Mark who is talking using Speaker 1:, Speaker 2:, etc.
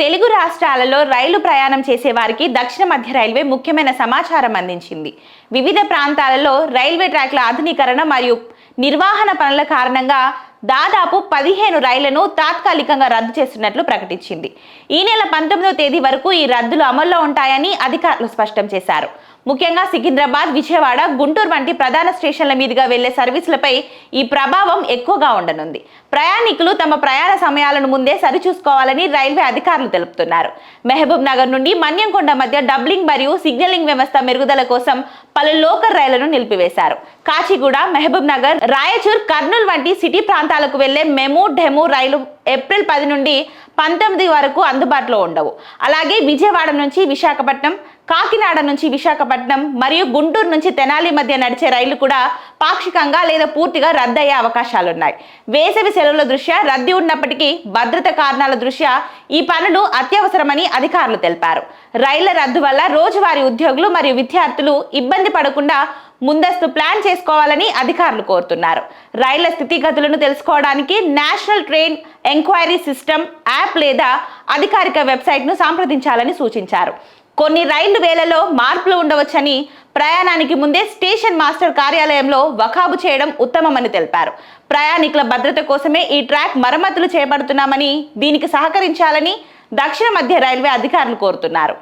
Speaker 1: తెలుగు రాష్ట్రాలలో రైలు ప్రయాణం చేసే వారికి దక్షిణ మధ్య రైల్వే ముఖ్యమైన సమాచారం అందించింది. వివిధ ప్రాంతాలలో రైల్వే ట్రాక్ల ఆధునీకరణ మరియు నిర్వహణ పనుల కారణంగా దాదాపు 15 రైళ్లను తాత్కాలికంగా రద్దు చేస్తున్నట్లు ప్రకటించింది. ఈ నెల 19వ తేదీ వరకు ఈ రద్దులు అమల్లో ఉంటాయని అధికారులు స్పష్టం చేశారు. ముఖ్యంగా సికింద్రాబాద్, విజయవాడ, గుంటూరు వంటి ప్రధాన స్టేషన్ల మీదుగా వెళ్లే సర్వీసులపై ఈ ప్రభావం ఎక్కువగా ఉండనుంది. ప్రయాణికులు తమ ప్రయాణ సమయాలను ముందే సరిచూసుకోవాలని రైల్వే అధికారులు తెలుపుతున్నారు. మహబూబ్ నగర్ నుండి మన్యంకొండ మధ్య డబ్లింగ్ మరియు సిగ్నలింగ్ వ్యవస్థ మెరుగుదల కోసం పలు లోకల్ రైళ్లను నిలిపివేశారు. కాచిగూడ, మహబూబ్ నగర్, రాయచూర్, కర్నూలు వంటి సిటీ ప్రాంతాలకు వెళ్లే మెము, డెము రైలు ఏప్రిల్ 10 నుండి 19 వరకు అందుబాటులో ఉండవు. అలాగే విజయవాడ నుంచి విశాఖపట్నం, కాకినాడ నుంచి విశాఖపట్నం మరియు గుంటూరు నుంచి తెనాలి మధ్య నడిచే రైళ్లు కూడా పాక్షికంగా లేదా పూర్తిగా రద్దయ్యే అవకాశాలున్నాయి. వేసవి సెలవుల దృష్ట్యా రద్దీ ఉన్నప్పటికీ భద్రత కారణాల దృష్ట్యా ఈ పనులు అత్యవసరమని అధికారులు తెలిపారు. రైళ్ల రద్దు వల్ల రోజువారీ ఉద్యోగులు మరియు విద్యార్థులు ఇబ్బంది పడకుండా ముందస్తు ప్లాన్ చేసుకోవాలని అధికారులు కోరుతున్నారు. రైళ్ల స్థితిగతులను తెలుసుకోవడానికి national train enquiry system app లేదా అధికారిక వెబ్సైట్ను సంప్రదించాలని సూచించారు. కొన్ని రైళ్లు వేళలో మార్పులు ఉండవచ్చని, ప్రయాణానికి ముందే స్టేషన్ మాస్టర్ కార్యాలయంలో వఖాబు చేయడం ఉత్తమమని తెలిపారు. ప్రయాణికుల భద్రత కోసమే ఈ ట్రాక్ మరమ్మతులు చేపడుతున్నామని, దీనికి సహకరించాలని దక్షిణ మధ్య రైల్వే అధికారులు కోరుతున్నారు.